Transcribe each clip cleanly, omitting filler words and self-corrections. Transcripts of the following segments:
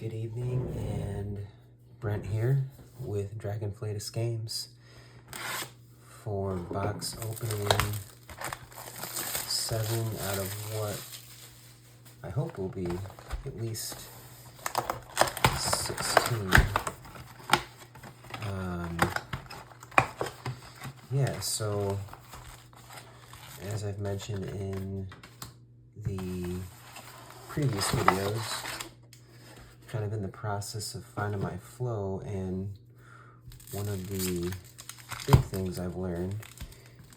Good evening, and Brent here with Flatus Games for box opening 7 out of what I hope will be at least 16. Yeah, so as I've mentioned in the previous videos, kind of in the process of finding my flow, and one of the big things I've learned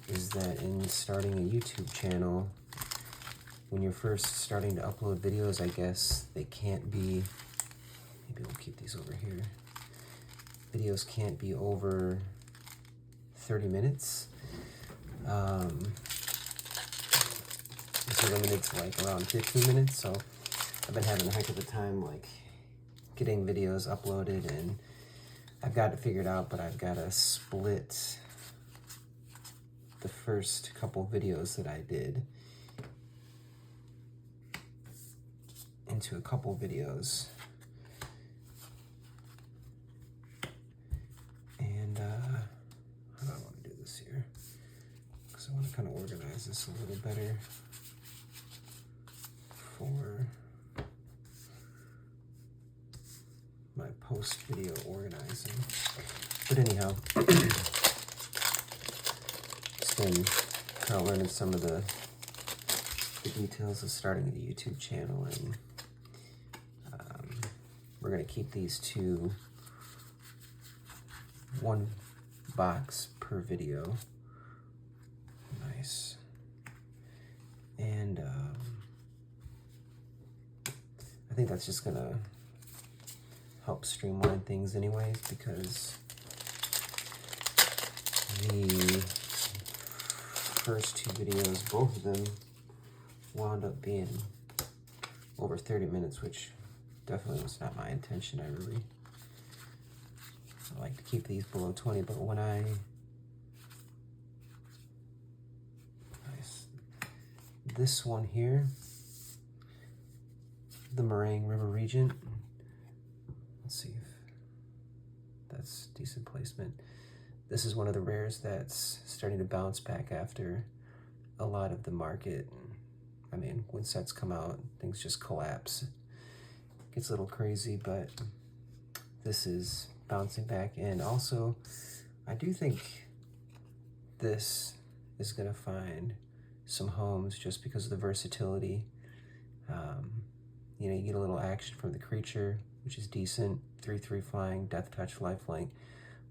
is that in starting a YouTube channel, when you're first starting to upload videos, I guess they can't be, maybe we'll keep these over here, videos can't be over 30 minutes. It's limited to like around 15 minutes, so I've been having a heck of a time like getting videos uploaded, and I've got it figured out, but I've got to split the first couple videos that I did into a couple videos. And how do I want to do this here? Because I want to kind of organize this a little better for my post-video organizing. But anyhow, just been kind of learning some of the details of starting a YouTube channel, and we're going to keep these to one box per video. Nice. And I think that's just going to help streamline things anyways, because the first two videos, both of them wound up being over 30 minutes, which definitely was not my intention. I like to keep these below 20, but when this one here, the Meringue River Regent, let's see if that's decent placement. This is one of the rares that's starting to bounce back after a lot of the market. I mean, when sets come out, things just collapse. It gets a little crazy, but this is bouncing back. And also, I do think this is going to find some homes just because of the versatility. You know, you get a little action from the creature, which is decent, 3/3 flying, death touch, lifelink,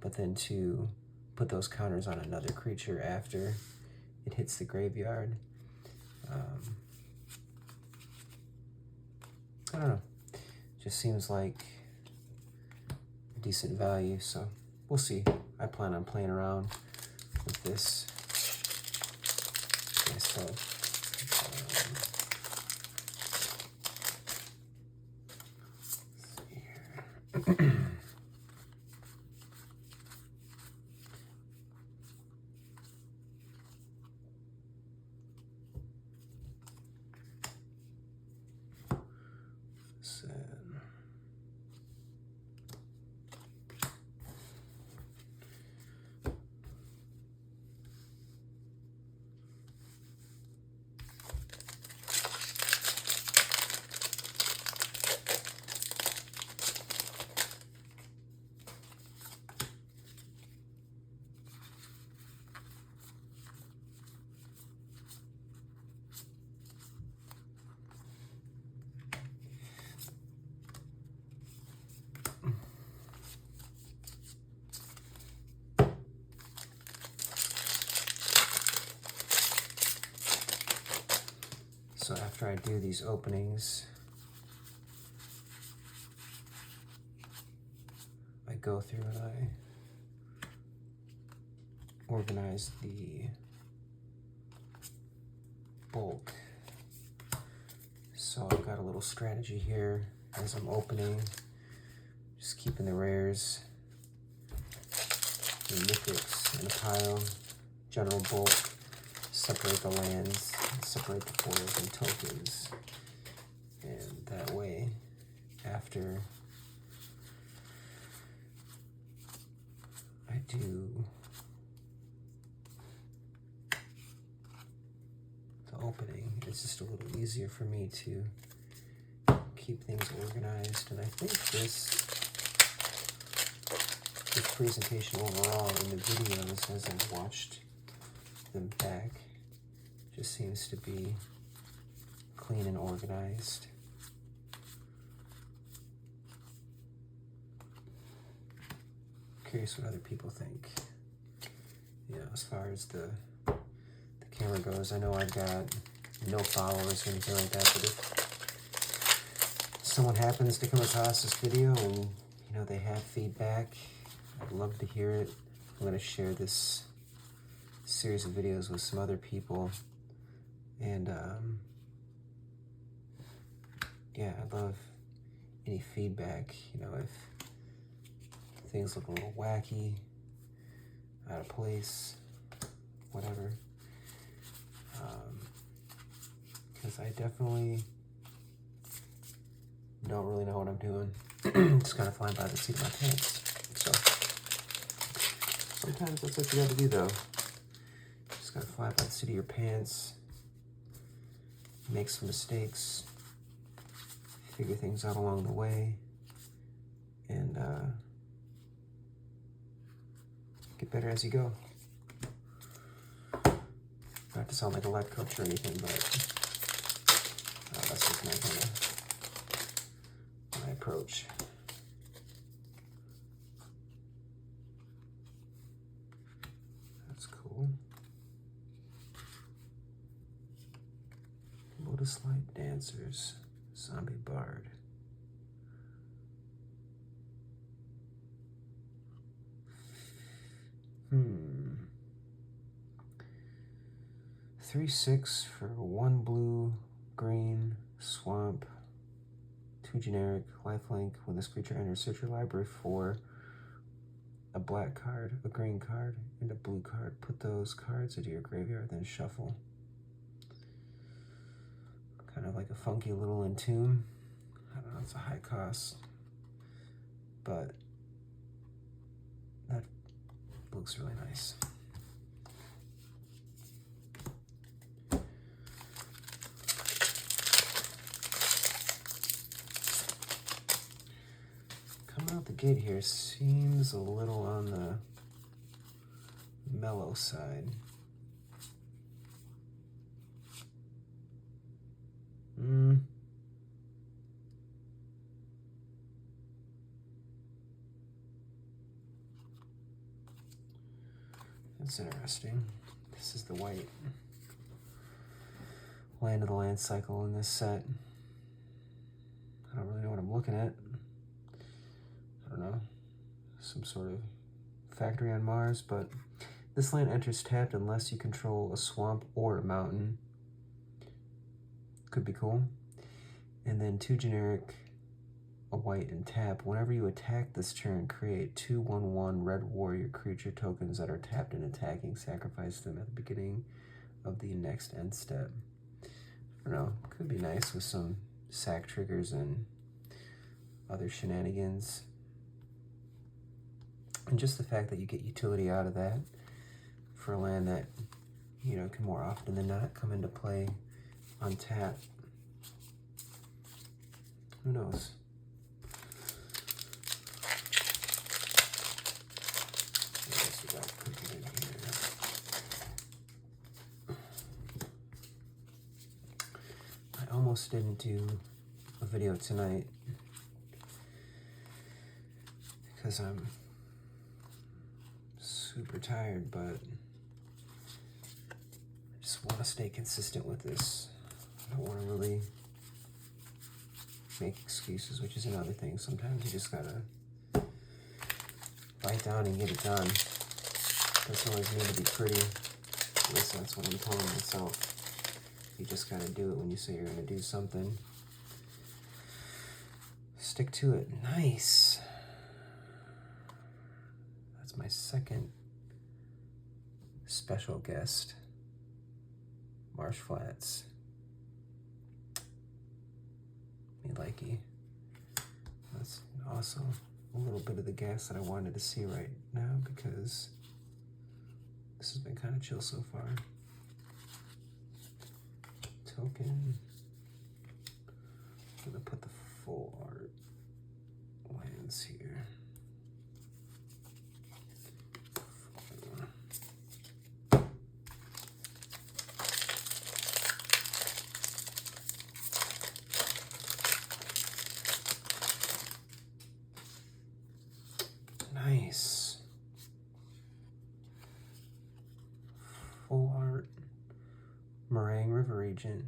but then to put those counters on another creature after it hits the graveyard. I don't know, just seems like a decent value, so we'll see. I plan on playing around with this myself. So after I do these openings, I go through and I organize the bulk. So I've got a little strategy here as I'm opening, just keeping the rares, the mythics in a pile, general bulk, separate the lands, separate the foils and tokens, and that way, after it's just a little easier for me to keep things organized. And I think this presentation overall in the videos, as I've watched them back, just seems to be clean and organized. Curious what other people think. You know, as far as the camera goes, I know I've got no followers or anything like that, but if someone happens to come across this video and, you know, they have feedback, I'd love to hear it. I'm going to share this series of videos with some other people, and yeah, I'd love any feedback. You know, if things look a little wacky, out of place, whatever. Because I definitely don't really know what I'm doing. Just kind of flying by the seat of my pants. So sometimes that's what you gotta do, though. Just gotta fly by the seat of your pants, make some mistakes, figure things out along the way, and get better as you go. Not to sound like a life coach or anything, but that's just my approach. That's cool. Lotus Light Dancers, Zombie Bard. Hmm. 3/6 for 1 blue, green, swamp, 2 generic, lifelink. When this creature enters, search your library for a black card, a green card, and a blue card. Put those cards into your graveyard, then shuffle. Kind of like a funky little entomb. I don't know, it's a high cost, but that looks really nice. Coming out the gate here seems a little on the mellow side. That's interesting. This is the white Land of the Land cycle in this set. I don't really know what I'm looking at. I don't know. Some sort of factory on Mars, but this land enters tapped unless you control a swamp or a mountain. Could be cool. And then 2 generic, a white, and tap. Whenever you attack this turn, create 2/1/1 red warrior creature tokens that are tapped and attacking. Sacrifice them at the beginning of the next end step. I don't know. Could be nice with some sack triggers and other shenanigans. And just the fact that you get utility out of that for a land that, you know, can more often than not come into play on tap. Who knows? What else we got cooking in here? I almost didn't do a video tonight because I'm super tired, but I just want to stay consistent with this. I don't want to really make excuses, which is another thing. Sometimes you just gotta bite down and get it done. Doesn't always mean to be pretty. At least that's what I'm telling myself. You just gotta do it when you say you're gonna do something. Stick to it. Nice. That's my second special guest, Marsh Flats. Me likey. That's awesome. A little bit of the gas that I wanted to see right now because this has been kind of chill so far. token. I'm gonna put the full art lands here. Nice. Full art Meringue River Regent.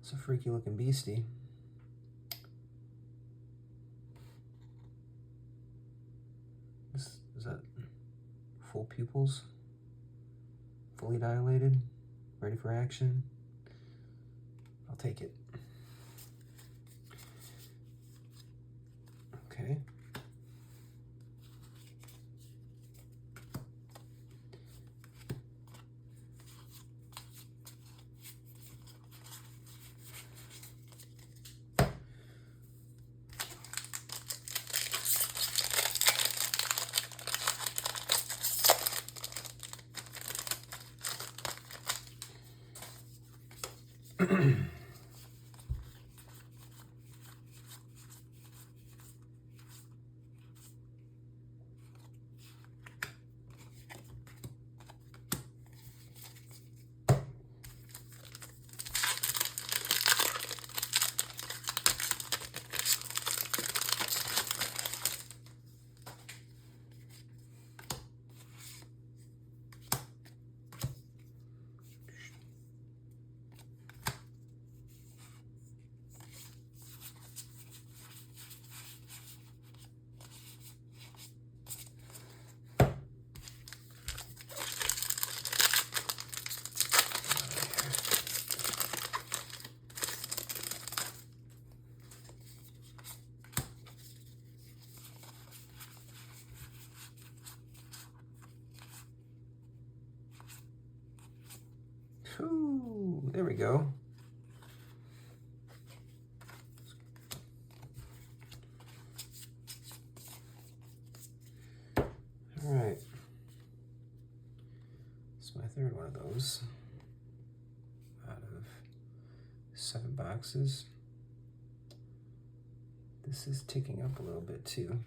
It's a freaky looking beastie. Is that full pupils? Fully dilated? Ready for action? I'll take it. Okay. Ooh, there we go. All right. It's my third one of those out of 7 boxes. This is ticking up a little bit too.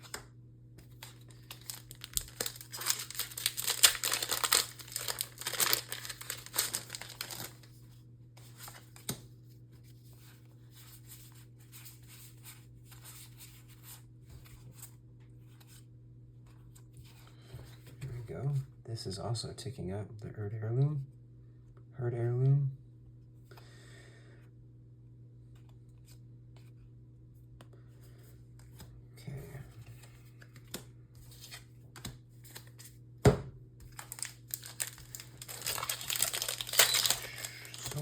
Go. This is also ticking up. The Herd Heirloom. Herd Heirloom. Okay.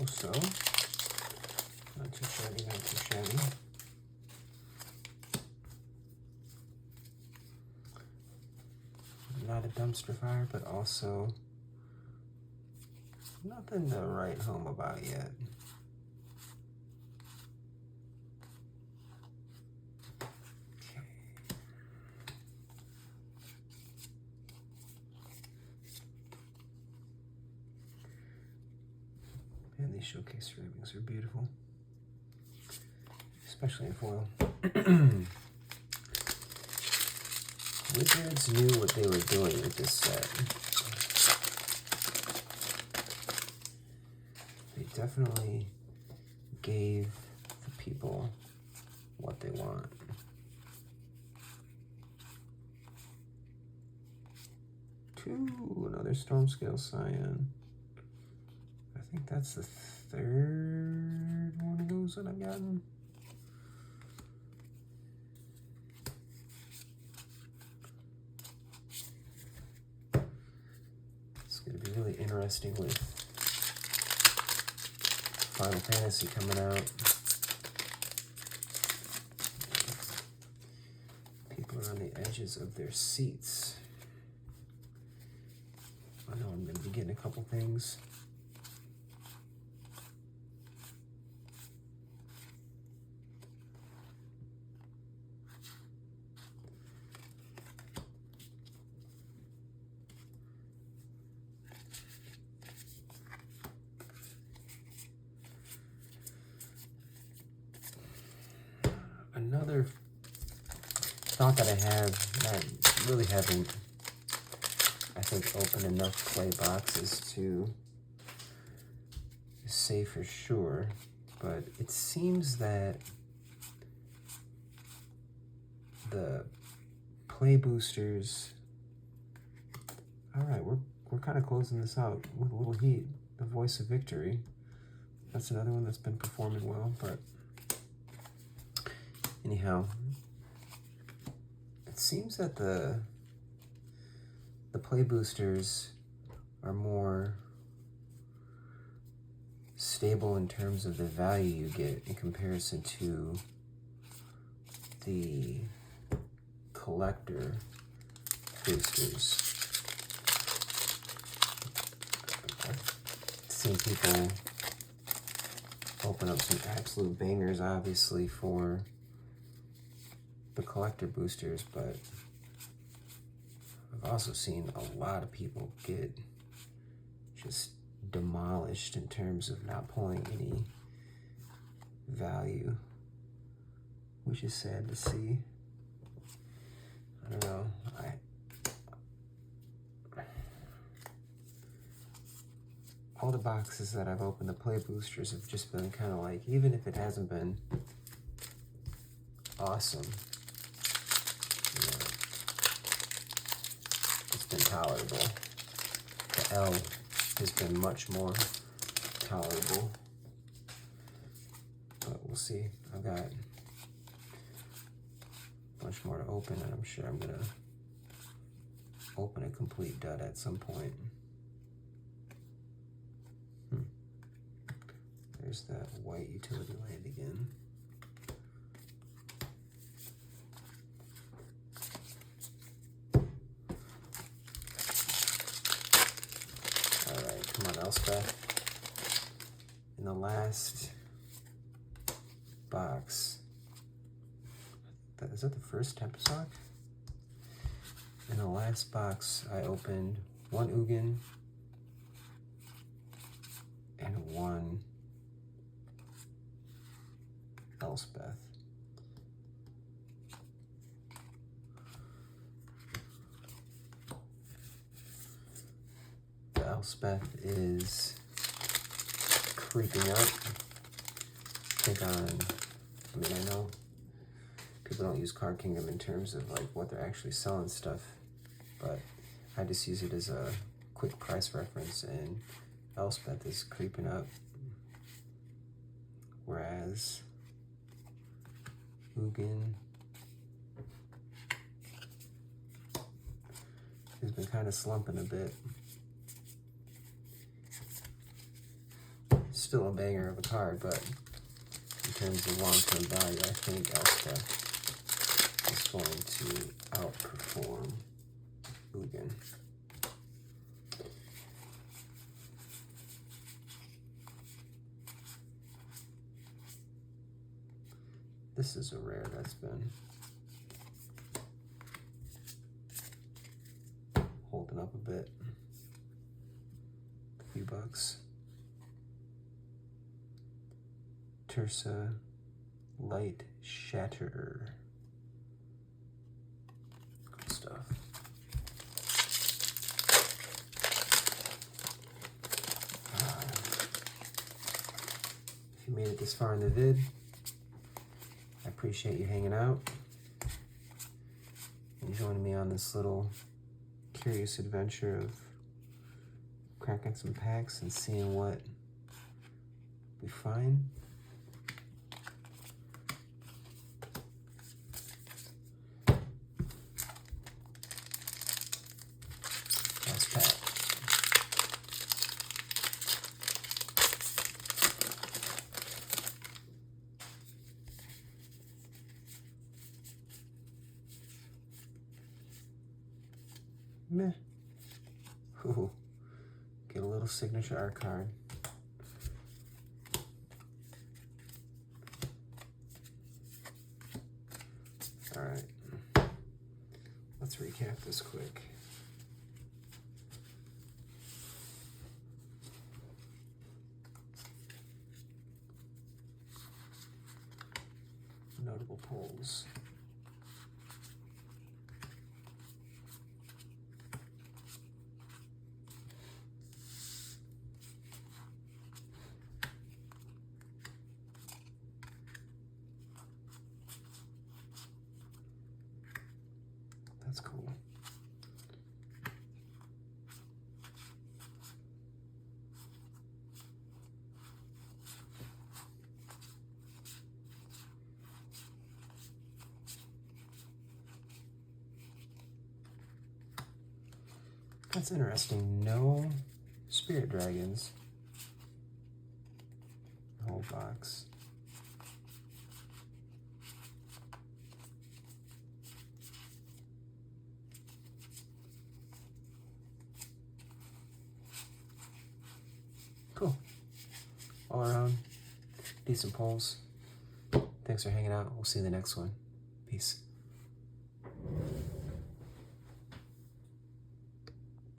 So. Not too shabby, not too shabby. Not a dumpster fire, but also nothing to write home about yet. Okay. And these showcase ceramics are beautiful, especially in foil. Wizards knew what they were doing with this set. They definitely gave the people what they want. Another Storm Scale Scion. I think that's the 3rd one of those that I've gotten. Going to be really interesting with Final Fantasy coming out. People are on the edges of their seats. I know I'm going to be getting a couple things. another thought that I have, and I really haven't, I think, opened enough play boxes to say for sure, but it seems that the play boosters, all right, we're kind of closing this out with a little heat. The Voice of Victory, that's another one that's been performing well, but anyhow, it seems that the play boosters are more stable in terms of the value you get in comparison to the collector boosters. I've seen people open up some absolute bangers, obviously, for the collector boosters, but I've also seen a lot of people get just demolished in terms of not pulling any value, which is sad to see. I don't know. All the boxes that I've opened, the play boosters have just been kind of like, even if it hasn't been awesome, you know, it's been tolerable. The L has been much more tolerable, but we'll see. I've got a bunch more to open, and I'm sure I'm gonna open a complete dud at some point. There's that white utility land again. Alright, come on, Elspeth. In the last box, is that the first Tempesock? In the last box, I opened one Ugin and one Elspeth. The Elspeth is creeping up. I think I know people don't use Card Kingdom in terms of like what they're actually selling stuff, but I just use it as a quick price reference, and Elspeth is creeping up, whereas Ugin has been kind of slumping a bit. Still a banger of a card, but in terms of long-term value, I think Elspeth is going to outperform Ugin. This is a rare that's been holding up a bit. A few bucks. Tersa Light Shatterer. Good stuff. If you made it this far in the vid, I appreciate you hanging out and joining me on this little curious adventure of cracking some packs and seeing what we find. Last pack. Meh. Ooh. Get a little signature art card. Alright. Let's recap this quick. notable pulls. That's cool. That's interesting. No spirit dragons. The whole box. Cool. All around, decent pulls. Thanks for hanging out. We'll see you in the next one. Peace.